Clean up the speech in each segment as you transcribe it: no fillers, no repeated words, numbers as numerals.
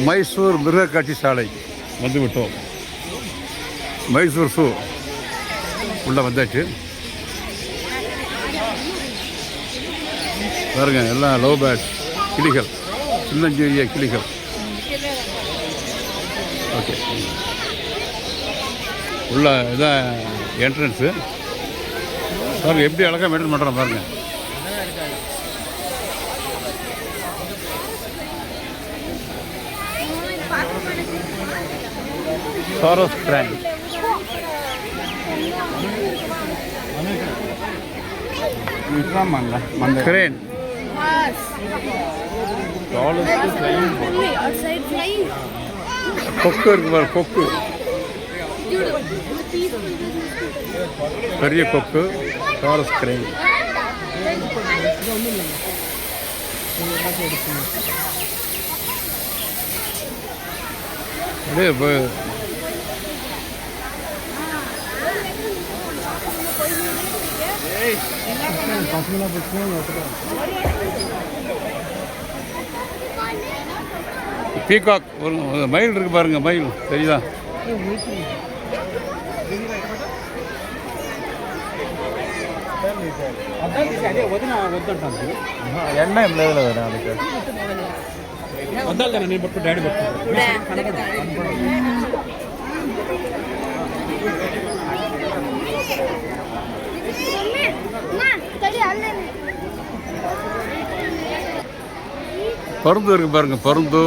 மைசூர் மிருக காட்சி சாலை வந்துவிட்டோம். மைசூர் ஸூ உள்ளே வந்தாச்சு. பாருங்க, எல்லாம் லவ் பேர்ட்ஸ், கிளிகள், சின்னஞ்சிறிய கிளிகள். ஓகே, உள்ள இதான் என்ட்ரன்ஸு. பாருங்கள் எப்படி அழகாக மெயின்டைன் பண்ணுறோம் பாருங்கள். சாரஸ் கிரான். கிரேன். கொக்கு இருக்கு பாரு, கொக்கு, பெரிய கொக்கு, சாரஸ் கிரேன். அப்படியே பீகாக், ஒரு மயில் இருக்கு பாருங்க, மயில் தெரியுதா? ಎಣ್ಣೆ ಅದಕ್ಕೆ ಡ್ಯಾಡಿ பருந்து இருக்கு பாருங்க, பருந்து.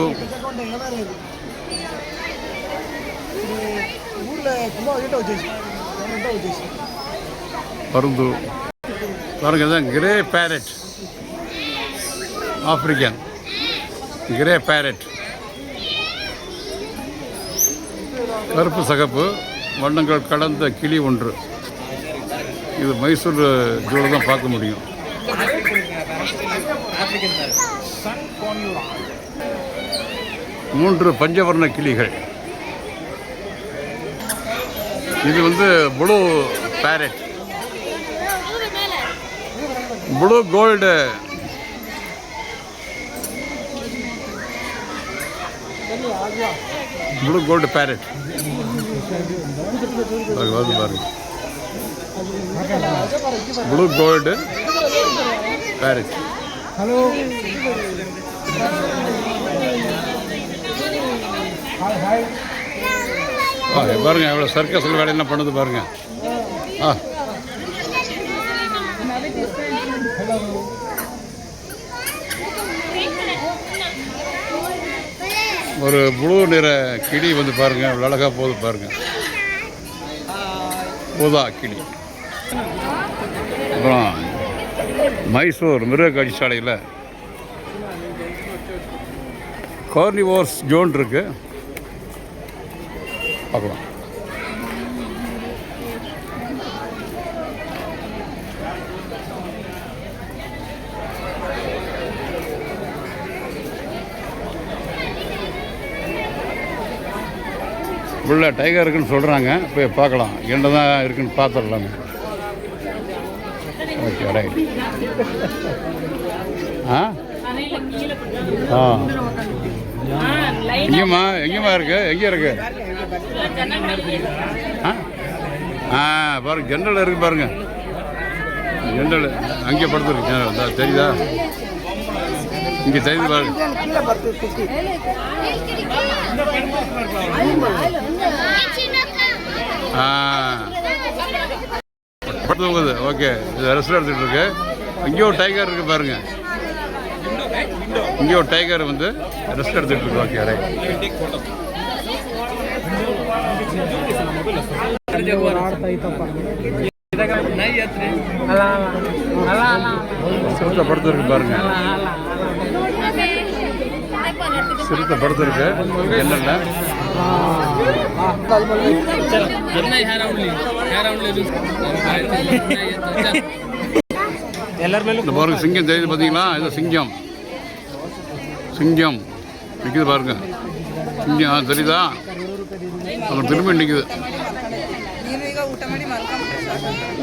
பருந்து பாருங்க, இதான் grey farad, African grey farad. கருப்பு சகப்பு வண்ணங்கள் கலந்த கிளி ஒன்று. இது மைசூர் ஜூவில் தான் பார்க்க முடியும். மூன்று பஞ்சவர்ண கிளிகள். இது வந்து blue parrot, blue gold. Blue gold parrot வருது பாருங்க, ப்ளூ கோல்டு பேரட். ஹலோ, பாருங்க எவ்வளோ சர்க்கஸில் வேலையெல்லாம் பண்ணுது பாருங்க. ஒரு ப்ளூ நிற கிளி வந்து பாருங்க, அவ்வளோ அழகாக போகுது பாருங்க, ஊதா கிளி. அப்புறம் மைசூர் மிருக காட்சி சாலையில் கார்னிவோர்ஸ் ஜோன் இருக்கு, பார்க்கலாம். உள்ள டைகர் இருக்குன்னு சொல்கிறாங்க, போய் பார்க்கலாம். என்ன தான் இருக்குன்னு பார்த்துடலாமே. Okay, right. எங்கேம்மா இருக்கு? எங்கே இருக்கு? பாருங்க, ஜன்னல் இருக்கு பாருங்க, ஜன்னல் அங்கே படுத்துருக்கு. ஜன்னல் தெரியுதா? இங்கே தெரியுது பாருங்க. படுத்துங்குது. ஓகே, இது ரெஸ்ட் எடுத்துகிட்டு இருக்கு. இங்கே ஒரு டைகர் இருக்கு பாருங்க, இங்கே ஒரு டைகர் வந்து ரெஸ்ட் எடுத்துகிட்டு இருக்கு. Okay, right. சிறுத்தை படுத்துருக்கு பாருங்க, சிறுத்தை படுத்துருக்கு என்னென்ன. இந்த பாருங்க, சிங்கம் தெரியுது பார்த்தீங்களா? இது சிங்கம், சிங்கம் நிற்குது பாருங்க. சிங்கம் தெரியுதா? அப்புறம் திரும்பி நிற்குது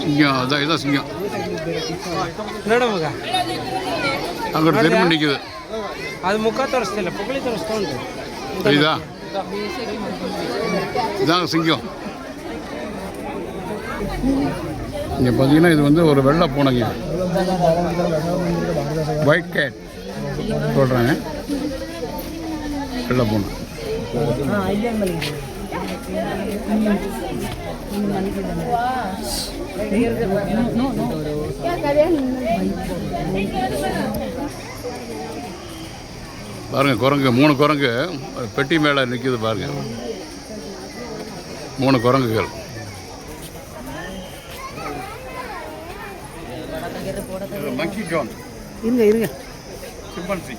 சிங்கம். அதான் இதுதான் சிங்கம், அங்கே திரும்பி நிற்குது. ಅದು ಮುಖ ತೋರಿಸ್ತಿಲ್ಲ, ಪುಗಳಿ ತೋರಿಸ್ತಾ ಉಂಟು. தெரியுதா? இதாங்க சிங்கம். இங்கே பார்த்தீங்கன்னா இது வந்து ஒரு வெள்ளை பூனைங்க, ஒயிட் கேட் சொல்கிறாங்க, வெள்ளை பூனை. பாருங்க குரங்கு, 3 குரங்கு பெட்டி மேலே நிற்கிது பாருங்க, 3 குரங்குகள். மங்கி ஜான் இருங்க சிம்பன்சி.